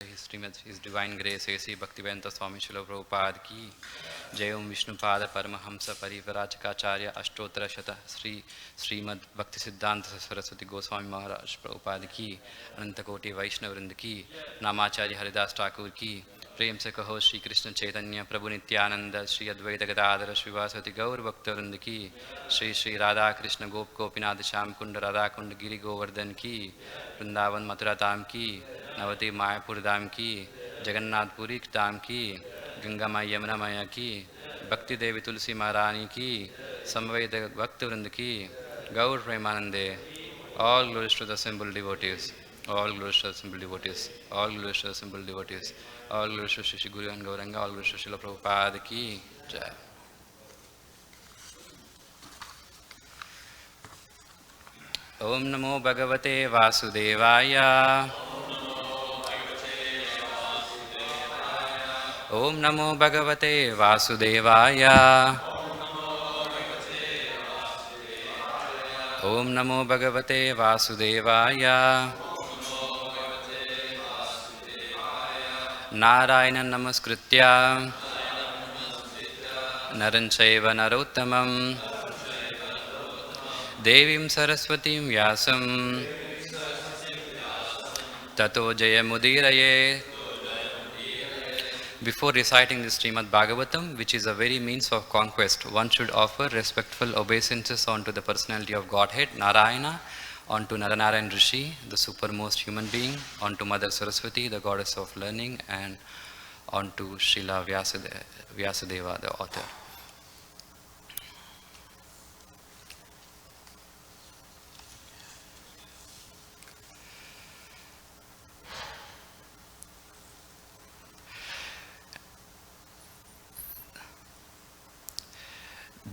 His Divine Grace A.C. Bhaktivedanta Swami Srila Prabhupada ki Jai Om Vishnupada Paramahamsa Parivrajakacharya Ashtottara Shata Srimad Bhakti Siddhanta Saraswati Goswami Maharaj Prabhupada ki Anantakoti Vaishnav Vrinda ki Namacharya Haridas Thakur ki प्रेम से कहो श्री कृष्ण चैतन्य प्रभु नित्यानंद श्री अद्वैत गदाधर श्रीवासवती गौर भक्तवृंद की श्री श्री राधा कृष्ण गोप गोपीनाथ श्याम कुंड राधा कुंड गिरि गोवर्धन की वृंदावन मथुरा धाम की नवती मायापुर धाम की जगन्नाथपुरी धाम की गंगा माई यमुना मैया की भक्ति देवी तुलसी महारानी की समवेद भक्तवृंद की गौर प्रेमानंदे all glories to the assembled devotees. All glories to the assembled devotees. All glories to the assembled devotees. All glories to Shri Guru and Gauranga. All glories to Srila Prabhupada ki Jai. Om Namo Bhagavate Vasudevaya. Om Namo Bhagavate Vasudevaya. Om Namo Bhagavate Vasudevaya. Narayana Namaskritya Naranchaiva Narottamam Devim Saraswatim Vyasam Tato Jayamudiraye. Before reciting the Srimad Bhagavatam, which is a very means of conquest, one should offer respectful obeisances unto the personality of Godhead, Narayana, unto Naranarayan Rishi, the supermost human being, unto Mother Saraswati, the goddess of learning, and unto Srila Vyasadeva, the author.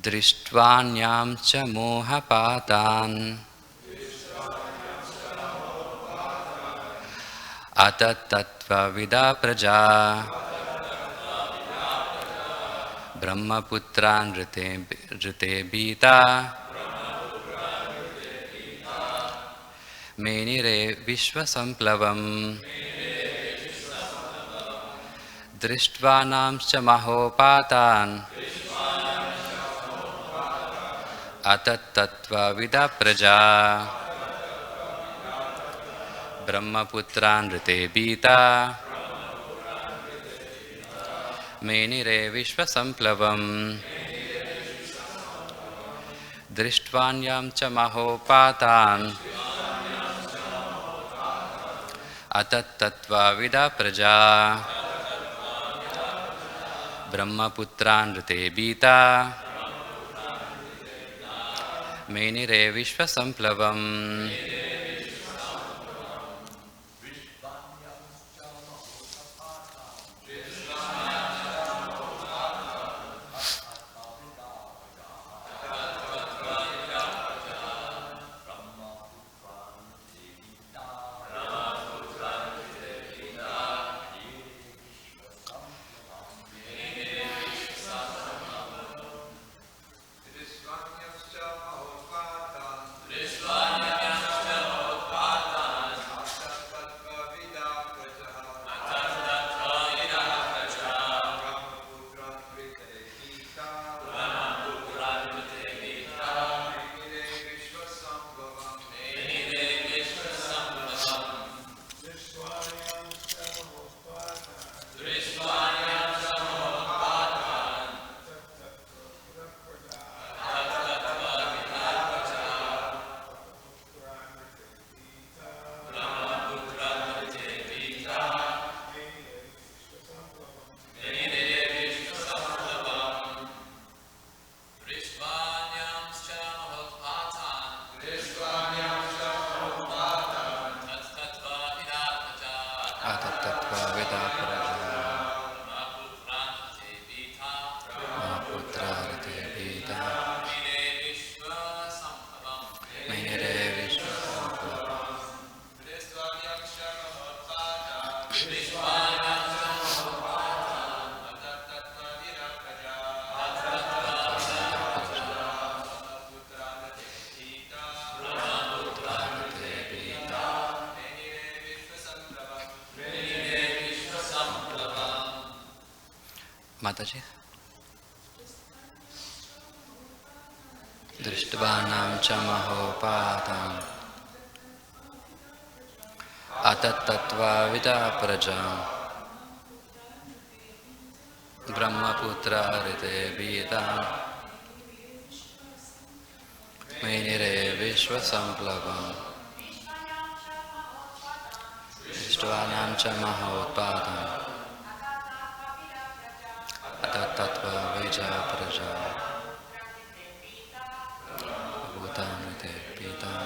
Drishtvaanyam cha mohapatan Atatattva vida praja Brahmaputran rite bita Menire vishvasamplavam Drishtvanam cha mahopatan Atatattva vida praja Brahmaputran rite bita Menire vishvasamplavam Drishtvaanyam cha mahopatan Atatattva vida praja Brahmaputran rite bita Menire vishvasamplavam. Mataji. Drishtvanam cha mahopatam atatatva vida prajam Brahmaputra rite vidam Menire vishva samplavam Drishtvanam cha mahopatam atatatva vida prajam Bhutamrite pitam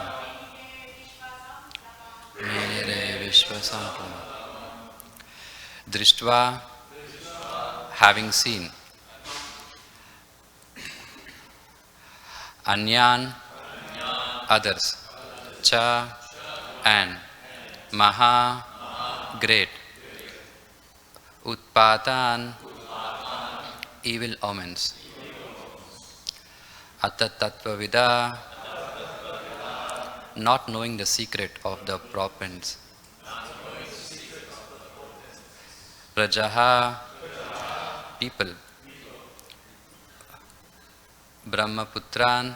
Menire vishva samplavam. Drishtva, having seen, Anyan, others, Cha, and, Maha, great, Utpatan, evil omens, Atatatvavida, not knowing the secret of the prophets, Prajaha, people, Brahmaputran,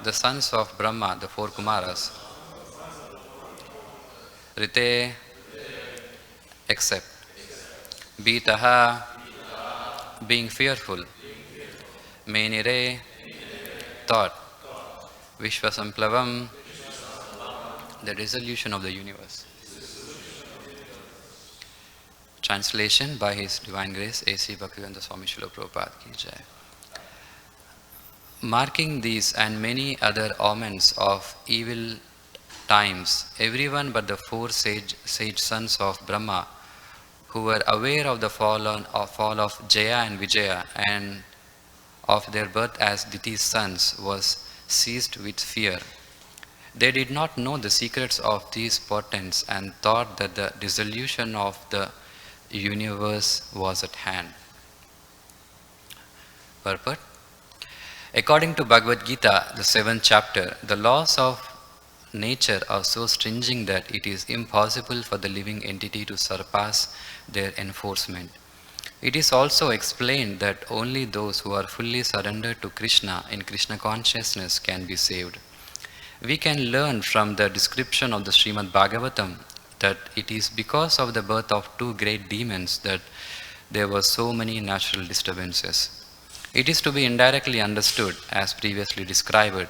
the sons of Brahma, the four Kumaras, Rite, except, Bitaha, being fearful, Menire, thought, Vishvasamplavam, the dissolution of the universe. Translation by His Divine Grace A.C. Bhaktivedanta Swami Srila Prabhupada ki jai. Marking these and many other omens of evil times, everyone but the four sage sons of Brahma, who were aware of the fall of Jaya and Vijaya and of their birth as Diti's sons, was seized with fear. They did not know the secrets of these portents and thought that the dissolution of the universe was at hand. Purport. According to Bhagavad Gita, the 7th chapter, the laws of nature are so stringent that it is impossible for the living entity to surpass their enforcement. It is also explained that only those who are fully surrendered to Krishna in Krishna consciousness can be saved. We can learn from the description of the Srimad Bhagavatam that it is because of the birth of two great demons that there were so many natural disturbances. It is to be indirectly understood, as previously described,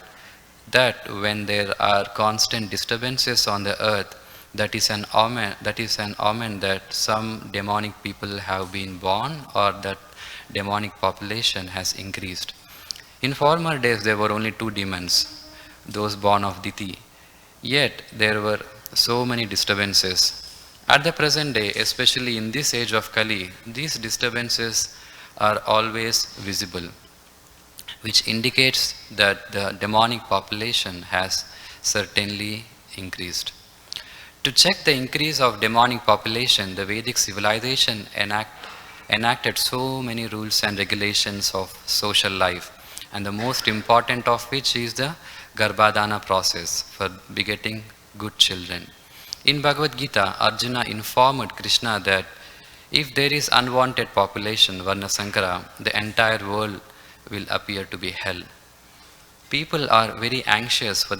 that when there are constant disturbances on the earth, that is an omen that some demonic people have been born or that demonic population has increased. In former days there were only two demons, those born of Diti. Yet there were so many disturbances. At the present day, especially in this age of Kali, these disturbances are always visible, which indicates that the demonic population has certainly increased. To check the increase of demonic population, the Vedic civilization enacted so many rules and regulations of social life, and the most important of which is the Garbhadana process for begetting good children. In Bhagavad Gita, Arjuna informed Krishna that if there is unwanted population, Varna Sankara, the entire world will appear to be hell. People are very anxious for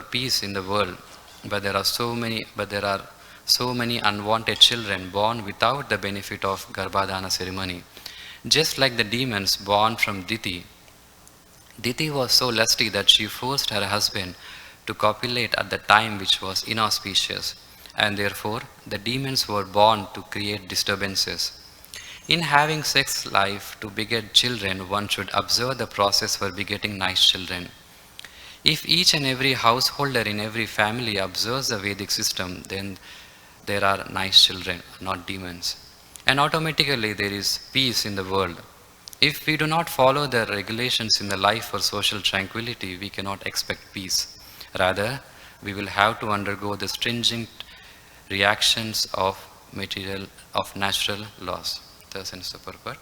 peace in the world, but there are so many unwanted children born without the benefit of Garbhadana ceremony. Just like the demons born from Diti, Diti was so lusty that she forced her husband to copulate at the time which was inauspicious, and therefore the demons were born to create disturbances. In having sex life to beget children, one should observe the process for begetting nice children. If each and every householder in every family observes the Vedic system, then there are nice children, not demons. And automatically there is peace in the world. If we do not follow the regulations in the life for social tranquility, we cannot expect peace. Rather, we will have to undergo the stringent reactions of natural laws. Thus ends the purport.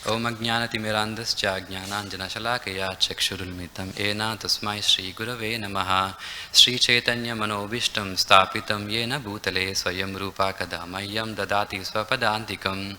Om Ajnanatimirandascha Jnananjanashalakaya Chakshurulmitam Ena Tasmai Shri Gurave Namaha Shri Chaitanya Manobishtam Stapitam Yena Bhutale Swayam Rupa Kadamayam Dadati Swapadantikam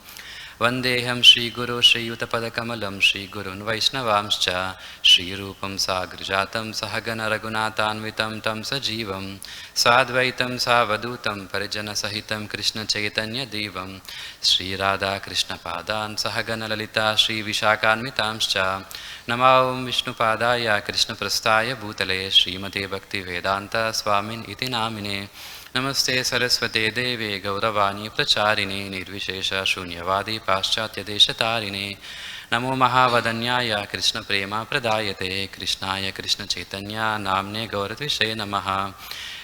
Vandeham Shri Guru Shri Yutapadakamalam Shri Gurun Vaishnavamscha Shri Rupam Sagrajatam Sahagana Raghunathanvitam Tam Sajivam Sadvaitam Savadutam Parijana Sahitam Krishna Chaitanya Devam Shri Radha Krishna Padan Sahagana Lalita Shri Vishakanvitamscha Namaum Vishnu Padaya Krishna Prastaya Bhutale Srimate Bhakti Vedanta Swamin Iti Namine Namaste Saraswate Deve Gauravani Pracharine Nirvishesha Shunyavadi Paschatya Deshatarine Namo Mahavadanyaya Krishna Prema Pradayate Krishnaya Krishna Chaitanya Namne Gauratvishe Namaha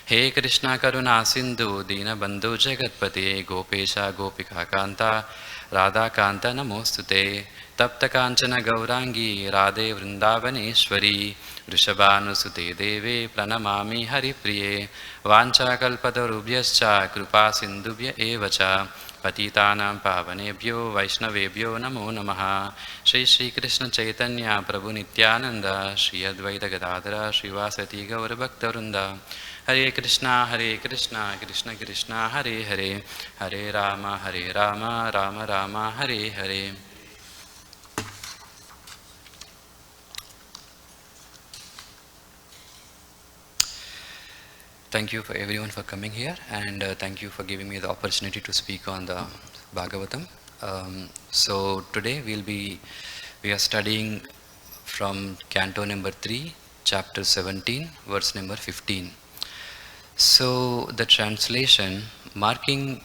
He Krishna Karuna Sindhu Dina Bandhu Jagatpate Gopesha Gopika Kanta Radha Kanta Namostute Tapta Kanchana Gaurangi Radhe Vrindavaneshwari Vrishabhanusute Deve Pranamami Haripriye Vancha Kalpatarubhyascha Krupa Sindhubhya Evacha Patitanam Pavanebhyo Vaishnavebhyo Namo Namaha Shri Shri Krishna Chaitanya Prabhu Nityananda Shri Advaita Gadadhara Srivasati Gaura Bhaktarunda Hare Krishna Krishna Krishna Hare Hare Hare Rama Rama Rama Hare Hare. Thank you for everyone for coming here, and thank you for giving me the opportunity to speak on the Bhagavatam. So today we are studying from Canto number 3, chapter 17, verse number 15. So the translation, marking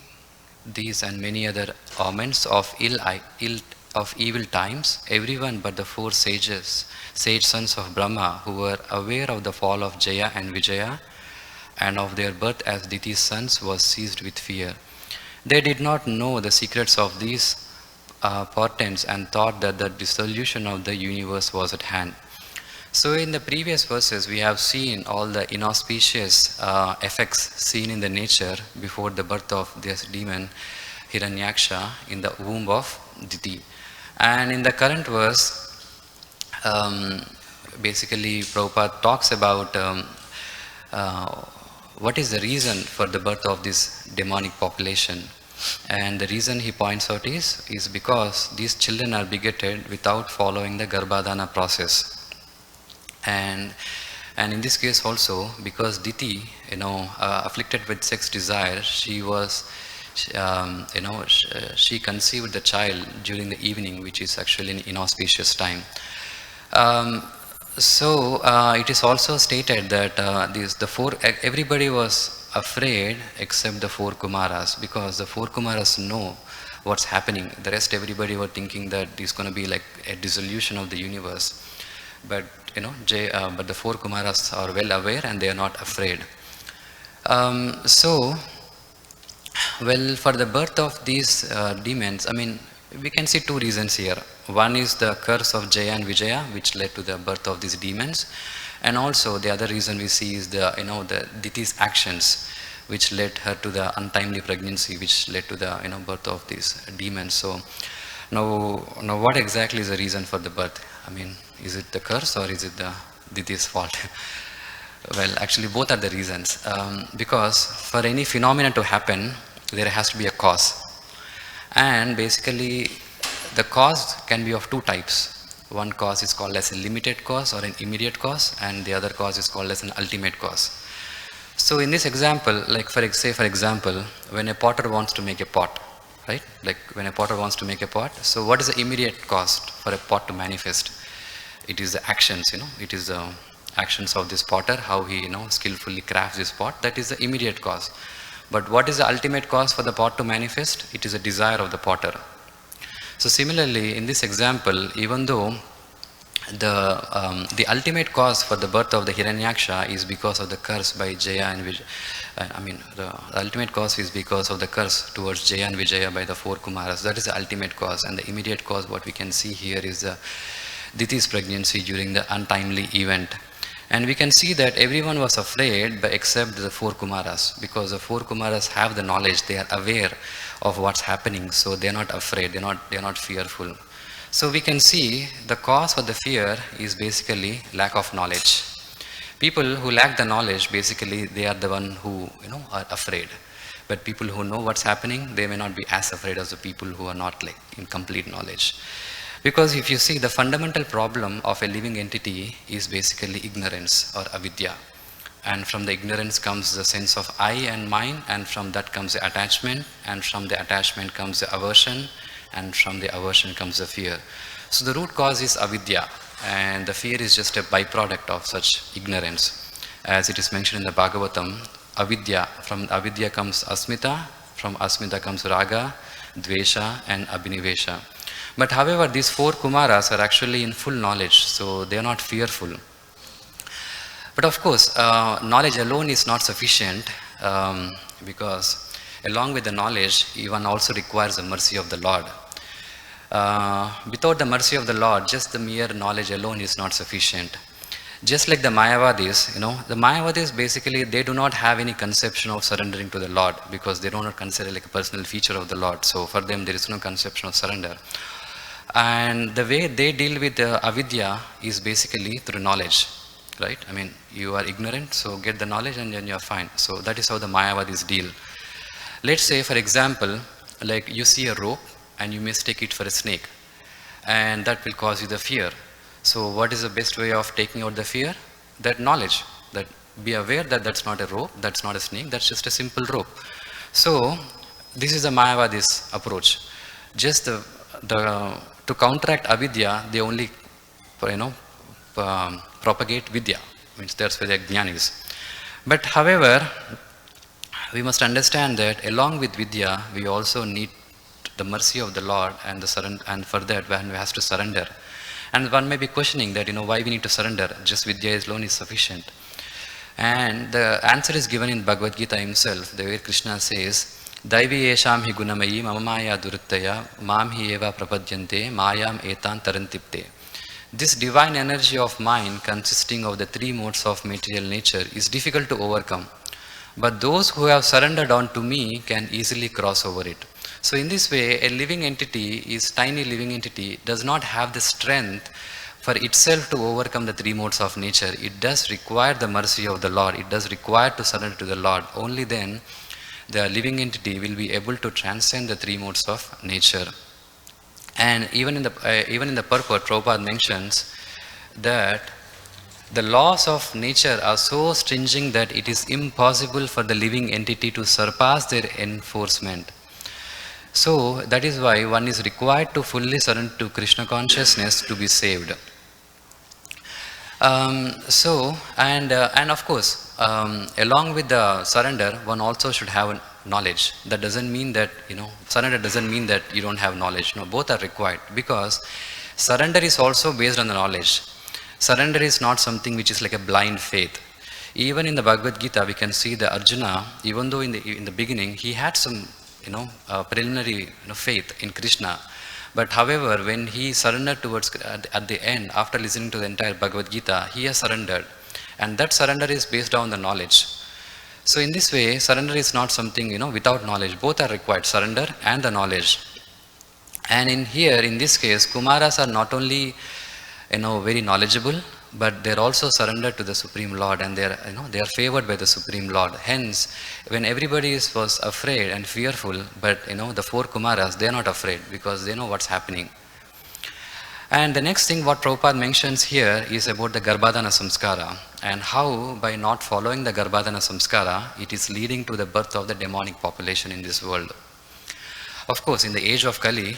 these and many other omens of evil times, everyone but the four sages, sage sons of Brahma, who were aware of the fall of Jaya and Vijaya, and of their birth as Diti's sons, was seized with fear. They did not know the secrets of these portents and thought that the dissolution of the universe was at hand. So in the previous verses, we have seen all the inauspicious effects seen in the nature before the birth of this demon Hiranyaksha in the womb of Diti. And in the current verse, basically Prabhupada talks about what is the reason for the birth of this demonic population. And the reason he points out is because these children are begetted without following the Garbhadana process. And in this case also, because Diti, afflicted with sex desire, she conceived the child during the evening, which is actually an inauspicious time. So it is also stated that everybody was afraid except the four Kumaras, because the four Kumaras know what's happening. The rest, everybody were thinking that it's going to be like a dissolution of the universe. But but the four Kumaras are well aware and they are not afraid. For the birth of these demons, we can see two reasons here. One is the curse of Jaya and Vijaya, which led to the birth of these demons, and also the other reason we see is the Diti's actions, which led her to the untimely pregnancy, which led to the birth of these demons. So now what exactly is the reason for the birth? Is it the curse or is it the Diti's fault? Well, actually both are the reasons, because for any phenomenon to happen, there has to be a cause. And basically the cause can be of two types. One cause is called as a limited cause or an immediate cause, and the other cause is called as an ultimate cause. So in this example, for example, when a potter wants to make a pot, right? Like when a potter wants to make a pot, so what is the immediate cost for a pot to manifest? It is the actions, it is the actions of this potter, how he skillfully crafts this pot. That is the immediate cause. But what is the ultimate cause for the pot to manifest? It is a desire of the potter. So similarly, in this example, even though the ultimate cause for the birth of the Hiranyaksha is because of the curse by Jaya and Vijaya, the ultimate cause is because of the curse towards Jaya and Vijaya by the four Kumaras. That is the ultimate cause. And the immediate cause, what we can see here, is the Diti's pregnancy during the untimely event. And we can see that everyone was afraid except the four Kumaras, because the four Kumaras have the knowledge, they are aware of what's happening, so they're not afraid, they're not fearful. So we can see the cause for the fear is basically lack of knowledge. People who lack the knowledge, basically they are the one who are afraid. But people who know what's happening, they may not be as afraid as the people who are not like in complete knowledge. Because if you see, the fundamental problem of a living entity is basically ignorance or avidya. And from the ignorance comes the sense of I and mine, and from that comes the attachment, and from the attachment comes the aversion, and from the aversion comes the fear. So the root cause is avidya, and the fear is just a byproduct of such ignorance. As it is mentioned in the Bhagavatam, avidya, from avidya comes asmita, from asmita comes raga, dvesha and abhinivesha. But however, these four Kumaras are actually in full knowledge, so they are not fearful. But of course, knowledge alone is not sufficient, because along with the knowledge, one also requires the mercy of the Lord. Without the mercy of the Lord, just the mere knowledge alone is not sufficient. Just like the Mayavadis, the Mayavadis basically, they do not have any conception of surrendering to the Lord, because they do not consider like a personal feature of the Lord. So for them, there is no conception of surrender. And the way they deal with the avidya is basically through knowledge. Right? I mean, you are ignorant, so get the knowledge and then you are fine. So that is how the Mayavadis deal. Let's say, for example, like you see a rope and you mistake it for a snake, and that will cause you the fear. So what is the best way of taking out the fear? That knowledge, that be aware that that's not a rope, that's not a snake, that's just a simple rope. So this is the Mayavadis approach. Just to counteract avidya, they only propagate vidya, means that's where the jnana is. But however, we must understand that along with vidya, we also need the mercy of the Lord and the surrender, and for that one has to surrender. And one may be questioning that, why we need to surrender, just vidya alone is sufficient. And the answer is given in Bhagavad Gita himself, the way Krishna says, Daivi yesham hi gunamayi mamamaya duruttaya mam hi eva prapadyante mayam etan tarantipte. This divine energy of mind, consisting of the three modes of material nature, is difficult to overcome. But those who have surrendered on to me can easily cross over it. So in this way, a living entity, tiny living entity, does not have the strength for itself to overcome the three modes of nature. It does require the mercy of the Lord. It does require to surrender to the Lord. Only then the living entity will be able to transcend the three modes of nature. And even in the purport, Prabhupada mentions that the laws of nature are so stringent that it is impossible for the living entity to surpass their enforcement. So that is why one is required to fully surrender to Krishna consciousness to be saved. And of course, along with the surrender, one also should have knowledge. That doesn't mean that, surrender doesn't mean that you don't have knowledge. No, both are required, because surrender is also based on the knowledge. Surrender is not something which is like a blind faith. Even in the Bhagavad Gita, we can see the Arjuna, even though in the beginning, he had some, preliminary faith in Krishna. But however, when he surrendered towards, at the end, after listening to the entire Bhagavad Gita, he has surrendered. And that surrender is based on the knowledge. So in this way, surrender is not something, without knowledge. Both are required, surrender and the knowledge. And in this case, Kumaras are not only, very knowledgeable, but they're also surrendered to the Supreme Lord, and they are favored by the Supreme Lord. Hence, when everybody was afraid and fearful, but the four Kumaras, they are not afraid, because they know what's happening. And the next thing what Prabhupada mentions here is about the Garbhadhana Samskara, and how by not following the Garbhadhana Samskara, it is leading to the birth of the demonic population in this world. Of course, in the age of Kali,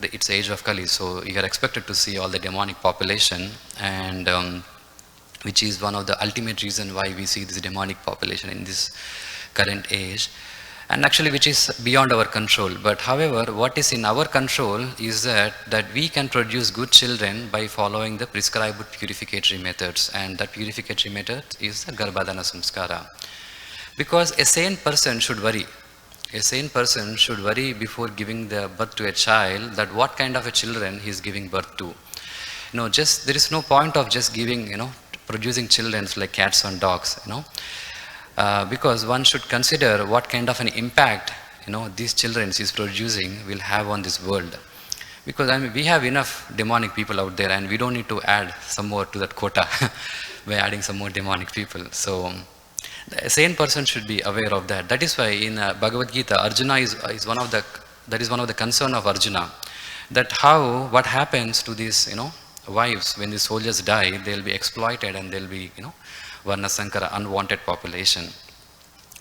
it's the age of Kali, so you are expected to see all the demonic population, and which is one of the ultimate reason why we see this demonic population in this current age, and actually which is beyond our control. But however, what is in our control is that we can produce good children by following the prescribed purificatory methods, and that purificatory method is the Garbhadhana Samskara. Because a sane person should worry. A sane person should worry before giving the birth to a child, that what kind of a children he is giving birth to. There is no point of just giving, producing children like cats and dogs, because one should consider what kind of an impact, these children is producing will have on this world. Because I mean, we have enough demonic people out there, and we don't need to add some more to that quota by adding some more demonic people. So the sane person should be aware of that. That is why in Bhagavad Gita, Arjuna is one of the, that is one of the concern of Arjuna, that how, what happens to these, wives when the soldiers die, they'll be exploited and they'll be, Varna Sankara, unwanted population.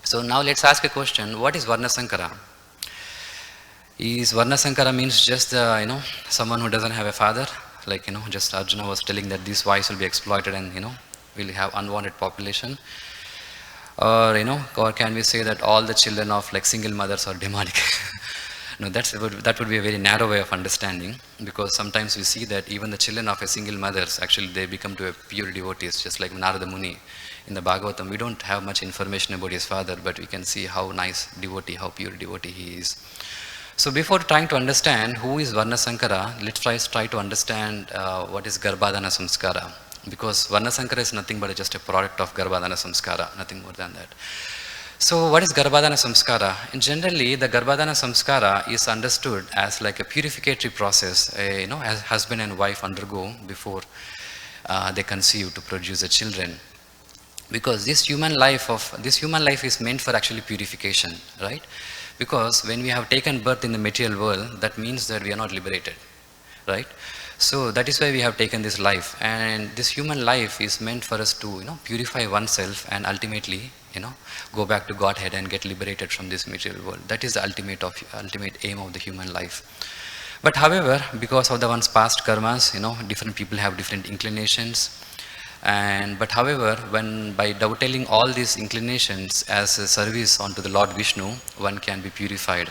So now let's ask a question, what is Varna Sankara? Is Varna Sankara means just the, someone who doesn't have a father? Like, just Arjuna was telling that these wives will be exploited and, will have unwanted population. Or, or can we say that all the children of like single mothers are demonic? No, that would be a very narrow way of understanding, because sometimes we see that even the children of a single mothers, actually they become to a pure devotees, just like Narada Muni. In the Bhagavatam, we don't have much information about his father, but we can see how nice devotee, how pure devotee he is. So before trying to understand who is Varna Sankara, let's try to understand what is Garbhadana Samskara. Because Varna Sankara is nothing but just a product of Garbhadana Samskara, nothing more than that. So what is Garbhadana Samskara? And generally, the Garbhadana Samskara is understood as like a purificatory process, as husband and wife undergo before they conceive to produce the children. Because this human life is meant for actually purification, right? Because when we have taken birth in the material world, that means that we are not liberated, right? So that is why we have taken this life, and this human life is meant for us to, purify oneself and ultimately, go back to Godhead and get liberated from this material world. That is the ultimate aim of the human life. But however, because of the one's past karmas, different people have different inclinations. But however, when by dovetailing all these inclinations as a service onto the Lord Vishnu, one can be purified.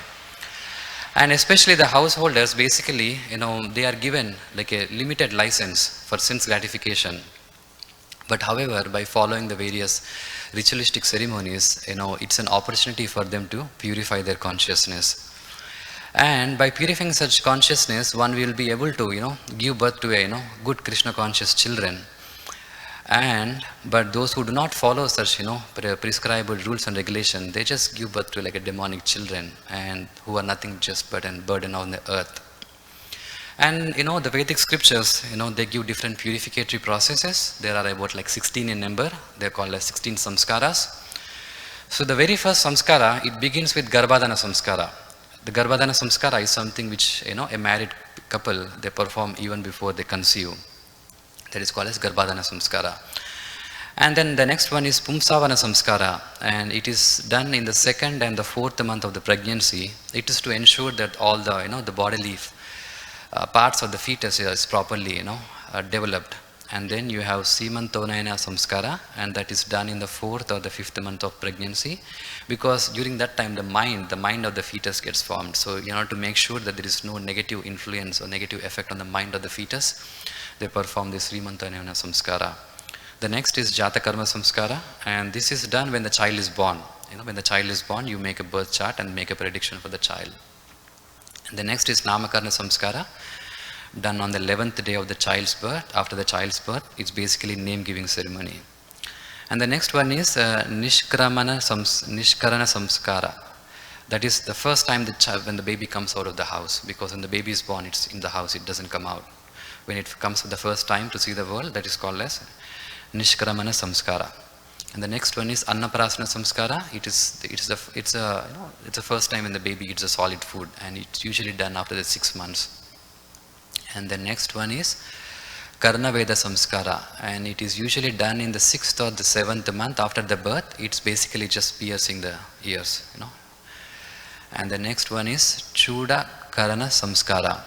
And especially the householders, basically, they are given like a limited license for sense gratification. But however, by following the various ritualistic ceremonies, it's an opportunity for them to purify their consciousness. And by purifying such consciousness, one will be able to, give birth to a, good Krishna conscious children. But those who do not follow such, prescribed rules and regulations, they just give birth to like a demonic children, and who are nothing just but a burden on the earth. And the Vedic scriptures, they give different purificatory processes. There are about like 16 in number. They're called as 16 samskaras. So the very first samskara, it begins with Garbhadana samskara. The Garbhadana samskara is something which, a married couple, they perform even before they conceive. That is called as Garbhadana Samskara. And then the next one is Pumsavana Samskara, and it is done in the 2nd and the 4th month of the pregnancy. It is to ensure that all the the bodily parts of the fetus is properly developed. And then you have Simantonayana Samskara, and that is done in the 4th or the 5th month of pregnancy, because during that time the mind of the fetus gets formed. So in order to make sure that there is no negative influence or negative effect on the mind of the fetus, they perform this Srimantanayana Samskara. The next is Jatakarma Samskara, and this is done when the child is born. When the child is born, you make a birth chart and make a prediction for the child. And the next is Namakarna Samskara, done on the 11th day of the child's birth. After the child's birth, it's basically name-giving ceremony. And the next one is Nishkarana Samskara. That is the first time when the baby comes out of the house, because when the baby is born, it's in the house, it doesn't come out. When it comes for the first time to see the world, that is called as Nishkaramana Samskara. And the next one is Annaprasana Samskara. It's the first time when the baby eats a solid food, and it's usually done after the 6 months. And the next one is Karnaveda Samskara, and it is usually done in the 6th or the 7th month after the birth. It's basically just piercing the ears, And the next one is Chuda Karana Samskara.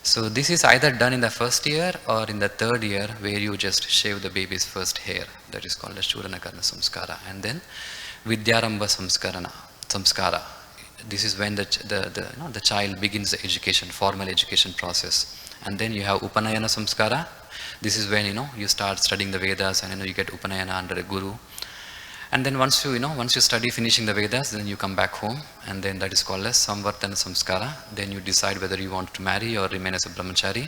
So this is either done in the 1st year or in the 3rd year, where you just shave the baby's first hair. That is called as Churanakarna Samskara. And then Vidyaramba Samskara. This is when the child begins the education, formal education process. And then you have Upanayana Samskara. This is when you start studying the Vedas, and you get Upanayana under a guru. And then once you study finishing the Vedas, then you come back home, and then that is called as Samvartana Samskara. Then you decide whether you want to marry or remain as a brahmachari.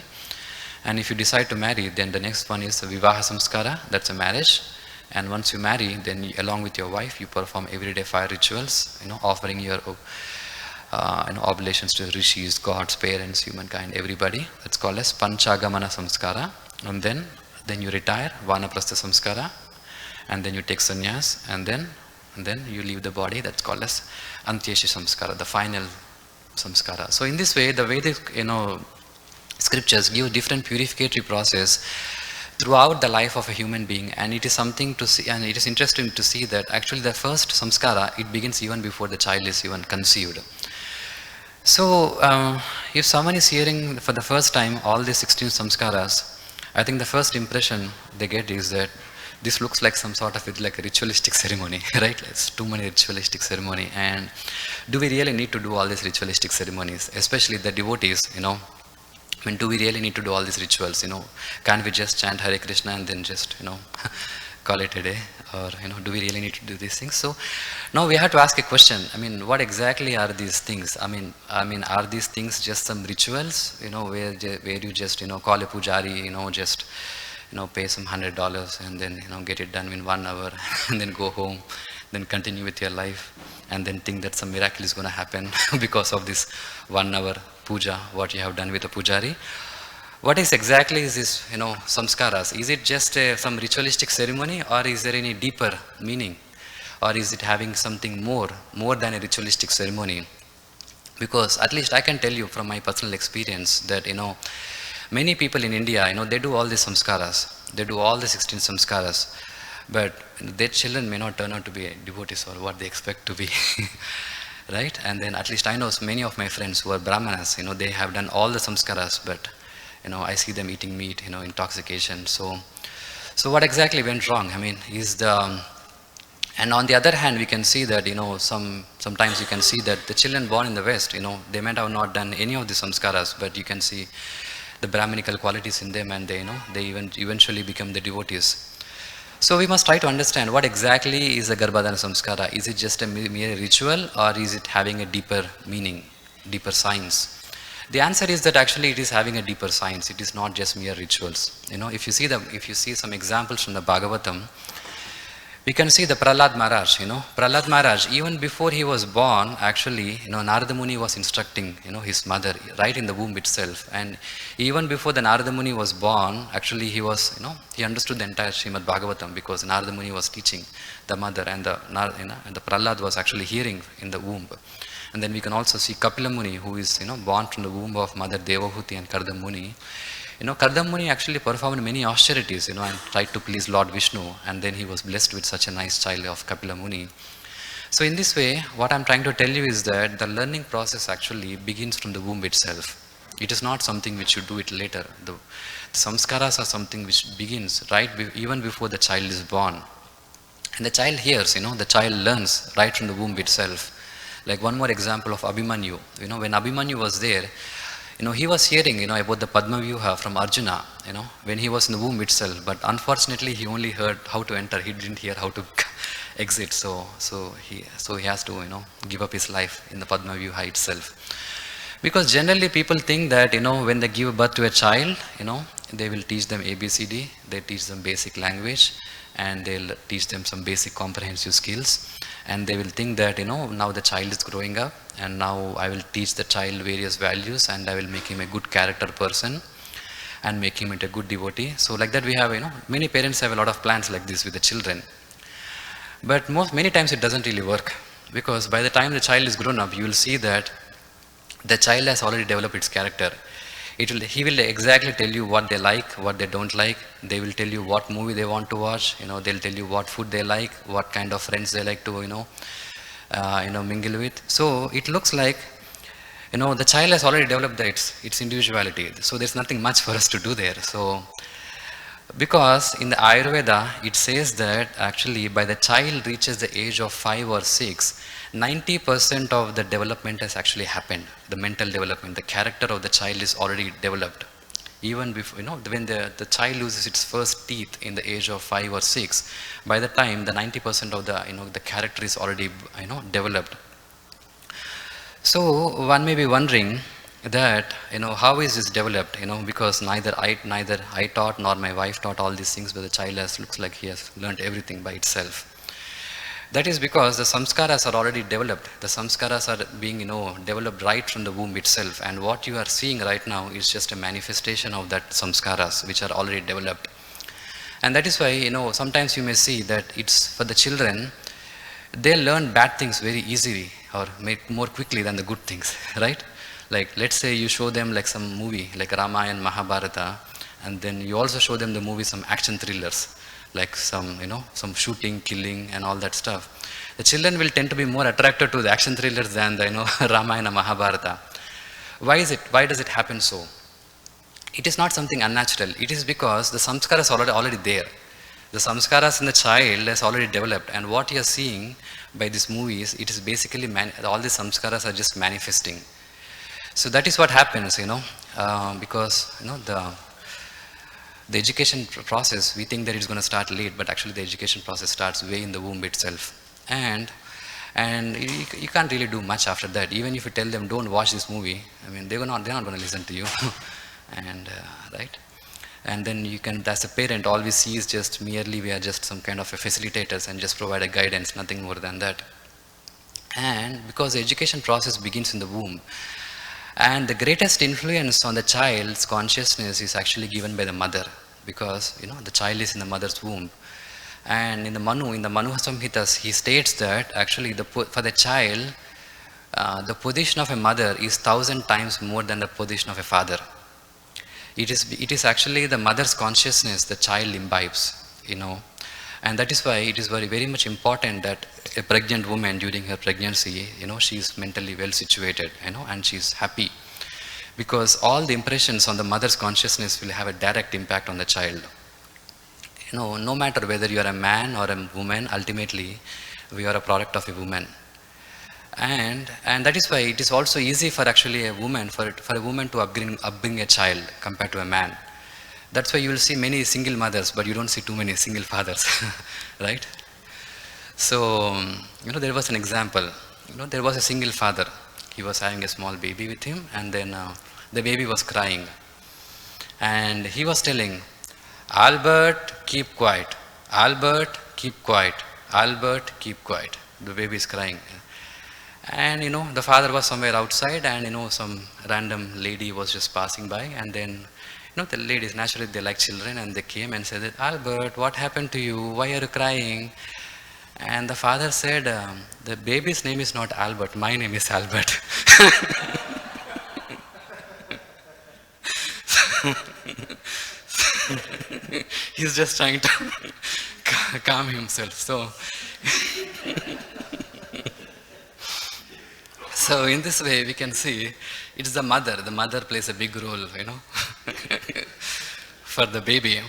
And if you decide to marry, then the next one is Vivaha Samskara, that's a marriage. And once you marry, then along with your wife, you perform everyday fire rituals, offering your oblations to rishis, gods, parents, humankind, everybody. That's called as Panchagamana Samskara. And then you retire, Vanaprastha Samskara, and then you take sannyas, and then you leave the body. That's called as Antyeshi Samskara, the final samskara. So in this way, the Vedic, scriptures give different purificatory process throughout the life of a human being, and it is something to see, and it is interesting to see that actually the first samskara, it begins even before the child is even conceived. So if someone is hearing for the first time all these 16 samskaras, I think the first impression they get is that this looks like some sort of like a ritualistic ceremony, right? It's too many ritualistic ceremony. And do we really need to do all these ritualistic ceremonies, especially the devotees, I mean, do we really need to do all these rituals, Can't we just chant Hare Krishna and then just, call it a day? Or, do we really need to do these things? So now we have to ask a question. I mean, what exactly are these things? I mean, are these things just some rituals, where you just, call a pujari, just, pay some $100 and then, get it done in 1 hour and then go home, then continue with your life and then think that some miracle is going to happen because of this 1 hour puja, what you have done with a pujari. What is exactly is this, samskaras? Is it just some ritualistic ceremony, or is there any deeper meaning? Or is it having something more than a ritualistic ceremony? Because at least I can tell you from my personal experience that, many people in India, they do all these samskaras. They do all the 16 samskaras. But their children may not turn out to be devotees or what they expect to be. Right? And then at least I know many of my friends who are brahmanas, they have done all the samskaras, but I see them eating meat, intoxication. So what exactly went wrong? I mean, and on the other hand, we can see that, sometimes you can see that the children born in the West, they might have not done any of the samskaras, but you can see the Brahminical qualities in them, and they even eventually become the devotees. So we must try to understand what exactly is a Garbhadana Samskara. Is it just a mere ritual, or is it having a deeper meaning, deeper science? The answer is that actually it is having a deeper science. It is not just mere rituals. If you see some examples from the Bhagavatam, we can see the Prahlad Maharaj. Prahlad Maharaj, even before he was born, actually, Narada Muni was instructing, his mother right in the womb itself. And even before the Narada Muni was born, actually he was, he understood the entire Srimad Bhagavatam, because Narada Muni was teaching the mother, and the Prahlad was actually hearing in the womb. And then we can also see Kapila Muni, who is, born from the womb of Mother Devahuti and Kardam Muni. Kardam Muni actually performed many austerities, and tried to please Lord Vishnu, and then he was blessed with such a nice child of Kapila Muni. So in this way, what I'm trying to tell you is that the learning process actually begins from the womb itself. It is not something which you do it later. The samskaras are something which begins even before the child is born. And the child hears, the child learns right from the womb itself. Like one more example of Abhimanyu. When Abhimanyu was there, he was hearing, about the Padma Vyuha from Arjuna, when he was in the womb itself. But unfortunately, he only heard how to enter. He didn't hear how to exit. So he has to, give up his life in the Padma Vyuha itself. Because generally people think that, when they give birth to a child, they will teach them ABCD, they teach them basic language, and they'll teach them some basic comprehensive skills. And they will think that, now the child is growing up, and now I will teach the child various values, and I will make him a good character person and make him into a good devotee. So like that we have, many parents have a lot of plans like this with the children. But many times it doesn't really work, because by the time the child is grown up, you will see that the child has already developed its character. He will exactly tell you what they like, what they don't like. They will tell you what movie they want to watch. They'll tell you what food they like, what kind of friends they like to, mingle with. So it looks like, the child has already developed its individuality. So there's nothing much for us to do there. So because in the Ayurveda, it says that actually by the child reaches the age of 5 or 6, 90% of the development has actually happened. The mental development, the character of the child is already developed. Even before, when the child loses its first teeth in the age of 5 or 6, by the time the 90% of the character is already, developed. So one may be wondering that, how is this developed, because neither I taught nor my wife taught all these things, but the child looks like he has learned everything by itself. That is because the samskaras are already developed. The samskaras are being, developed right from the womb itself. And what you are seeing right now is just a manifestation of that samskaras, which are already developed. And that is why, sometimes you may see that it's for the children, they learn bad things very easily or more quickly than the good things, right? Like, let's say you show them like some movie, like Ramayana, Mahabharata, and then you also show them the movie, some action thrillers, like some shooting, killing, and all that stuff. The children will tend to be more attracted to the action thrillers than the, Ramayana, Mahabharata. Why is it? Why does it happen so? It is not something unnatural. It is because the samskara is already there. The samskaras in the child is already developed, and what you are seeing by these movies, it is basically all the samskaras are just manifesting. So that is what happens, because the education process, we think that it's going to start late, but actually the education process starts way in the womb itself. And you can't really do much after that. Even if you tell them don't watch this movie, I mean they're not going to listen to you, and right. And then you can, as a parent, all we see is just merely we are just some kind of a facilitators and just provide a guidance, nothing more than that. And because the education process begins in the womb, and the greatest influence on the child's consciousness is actually given by the mother, because the child is in the mother's womb. And in the Manu Samhitas, he states that actually for the child, the position of a mother is 1,000 times more than the position of a father. It is actually the mother's consciousness the child imbibes, and that is why it is very, very much important that a pregnant woman during her pregnancy, she is mentally well situated, and she is happy, because all the impressions on the mother's consciousness will have a direct impact on the child. No matter whether you are a man or a woman, ultimately we are a product of a woman. And that is why it is also easy for actually a woman, for a woman to upbring a child compared to a man. That's why you will see many single mothers, but you don't see too many single fathers, right? So, there was an example. There was a single father. He was having a small baby with him, and then the baby was crying. And he was telling, Albert, keep quiet. Albert, keep quiet. Albert, keep quiet. The baby is crying. And the father was somewhere outside, and some random lady was just passing by, and then the ladies, naturally they like children, and they came and said that, Albert, what happened to you? Why are you crying? And the father said, the baby's name is not Albert, my name is Albert. He's just trying to calm himself. So in this way we can see it's the mother. The mother plays a big role, for the baby.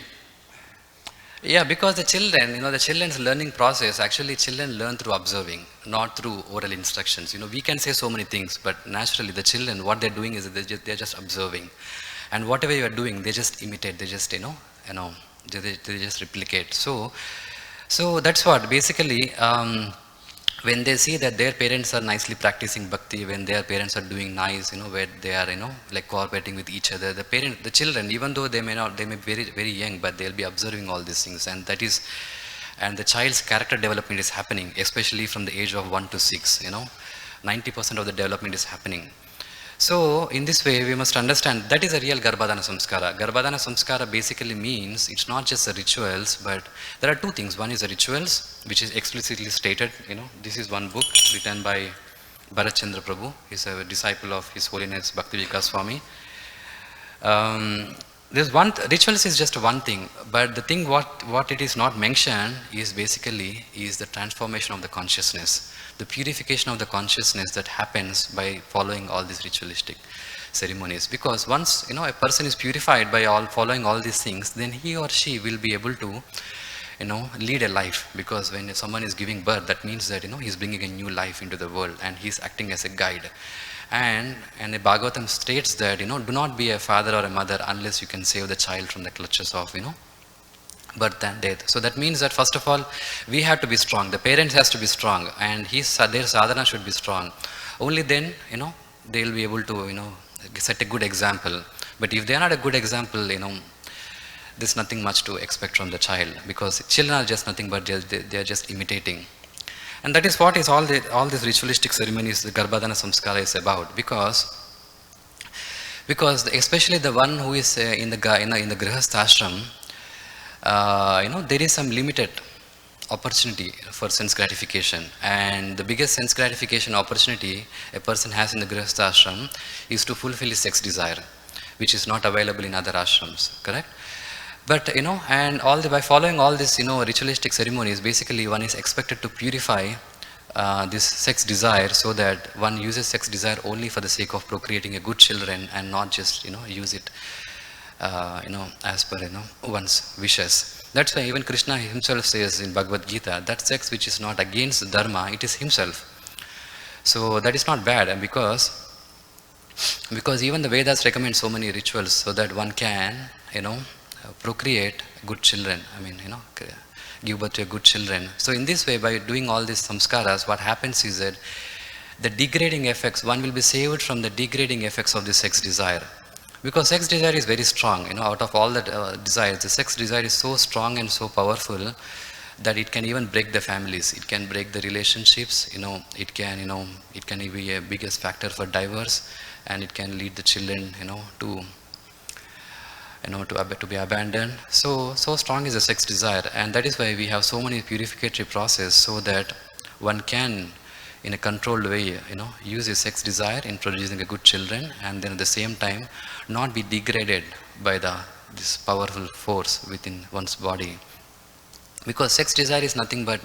Yeah, because the children, the children's learning process, actually children learn through observing, not through oral instructions. We can say so many things, but naturally the children, what they're doing is they're just observing. And whatever you are doing, they just imitate, they just, they just replicate. So that's what, basically, when they see that their parents are nicely practicing bhakti, when their parents are doing nice, where they are, like cooperating with each other, the children, even though they may be very, very young, but they'll be observing all these things, and the child's character development is happening, especially from the age of 1 to 6, 90% of the development is happening. So in this way, we must understand that is a real Garbhadana Samskara. Garbhadana Samskara basically means it's not just the rituals, but there are two things. One is the rituals, which is explicitly stated. This is one book written by Shyamacandra Prabhu. He's a disciple of His Holiness Bhakti Vikas Swami. Rituals is just one thing, but the thing what it is not mentioned is basically is the transformation of the consciousness, the purification of the consciousness that happens by following all these ritualistic ceremonies. Because once a person is purified by following all these things, then he or she will be able to lead a life. Because when someone is giving birth, that means that he's bringing a new life into the world, and he's acting as a guide. And the Bhagavatam states that do not be a father or a mother unless you can save the child from the clutches of birth and death. So that means that first of all we have to be strong. The parents has to be strong, and their sadhana should be strong. Only then they'll be able to set a good example. But if they are not a good example, there's nothing much to expect from the child, because children are just nothing but they are just imitating. And that is what is all these ritualistic ceremonies, the Garbhadana Samskara is about, because especially the one who is in the Grihastha ashram, there is some limited opportunity for sense gratification, and the biggest sense gratification opportunity a person has in the Grihastha ashram is to fulfill his sex desire, which is not available in other ashrams, correct? But and by following all this ritualistic ceremonies, basically one is expected to purify this sex desire, so that one uses sex desire only for the sake of procreating a good children, and not just use it as per one's wishes. That's why even Krishna himself says in Bhagavad Gita that sex which is not against dharma, it is himself. So that is not bad, and because even the Vedas recommend so many rituals so that one can procreate good children, give birth to good children. So in this way, by doing all these samskaras, what happens is that the degrading effects, one will be saved from the degrading effects of the sex desire. Because sex desire is very strong, out of all the desires, the sex desire is so strong and so powerful that it can even break the families, it can break the relationships, it can be a biggest factor for divorce, and it can lead the children, to be abandoned. So strong is the sex desire, and that is why we have so many purificatory process, so that one can, in a controlled way, use his sex desire in producing a good children, and then at the same time not be degraded by this powerful force within one's body. Because sex desire is nothing but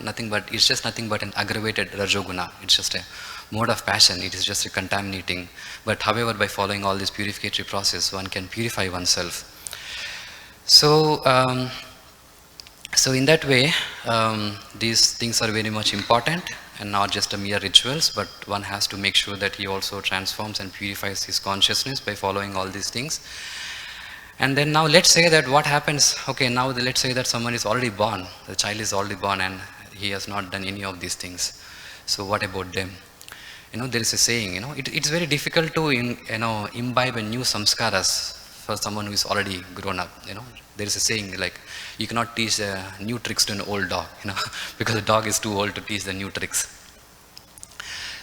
it's just nothing but an aggravated rajoguna. It's just a mode of passion. It is just a contaminating. But however, by following all this purificatory process, one can purify oneself. So in that way, these things are very much important, and not just a mere rituals, but one has to make sure that he also transforms and purifies his consciousness by following all these things. And then now let's say that what happens, okay, now let's say that someone is already born, the child is already born, and he has not done any of these things. So what about them? There is a saying, it's very difficult to imbibe a new samskaras for someone who is already grown up. There is a saying like, you cannot teach new tricks to an old dog, because the dog is too old to teach the new tricks.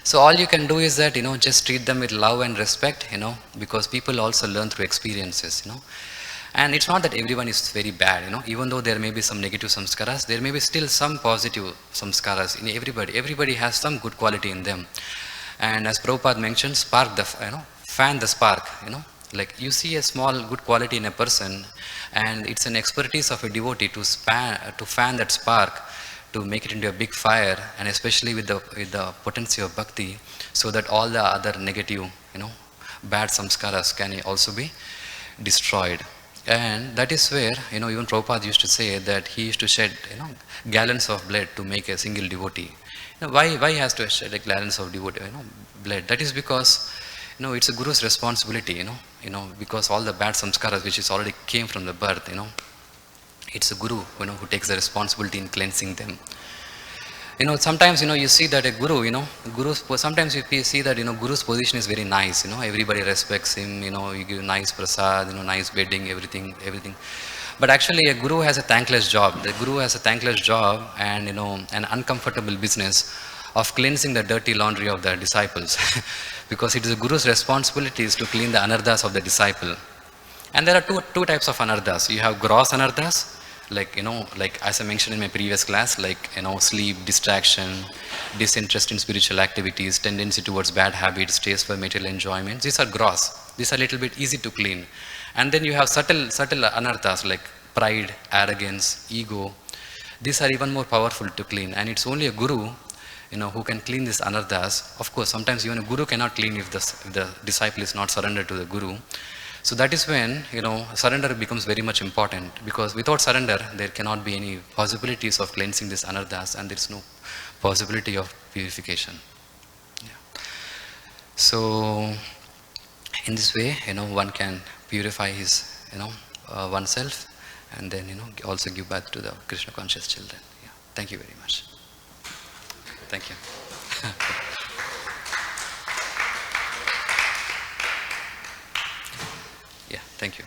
So all you can do is that, just treat them with love and respect, because people also learn through experiences, And it's not that everyone is very bad, even though there may be some negative samskaras, there may be still some positive samskaras in everybody. Everybody has some good quality in them. And as Prabhupada mentioned, fan the spark, Like you see a small good quality in a person, and it's an expertise of a devotee to fan that spark, to make it into a big fire, and especially with the potency of bhakti, so that all the other negative, bad samskaras can also be destroyed. And that is where, even Prabhupada used to say that he used to shed, gallons of blood to make a single devotee. Why he has to shed gallons of blood? That is because, it's a guru's responsibility, because all the bad samskaras which is already came from the birth, it's a guru, who takes the responsibility in cleansing them. Sometimes, you see that a guru, sometimes you see that, guru's position is very nice, everybody respects him, you give nice prasad, nice bedding, everything. But actually a guru has a thankless job. The guru has a thankless job and, an uncomfortable business of cleansing the dirty laundry of the disciples. Because it is the guru's responsibility is to clean the anarthas of the disciple. And there are two types of anarthas. You have gross anarthas, like as I mentioned in my previous class, sleep, distraction, disinterest in spiritual activities, tendency towards bad habits, taste for material enjoyment. These are gross. These are a little bit easy to clean. And then you have subtle anarthas like pride, arrogance, ego. These are even more powerful to clean, and it's only a guru who can clean these anarthas. Of course, sometimes even a guru cannot clean if the disciple is not surrendered to the guru. So that is when, surrender becomes very much important, because without surrender, there cannot be any possibilities of cleansing these anarthas, and there is no possibility of purification. Yeah. So, in this way, one can purify his, oneself, and then, also give birth to the Krishna conscious children. Yeah. Thank you very much. Thank you. Yeah, thank you.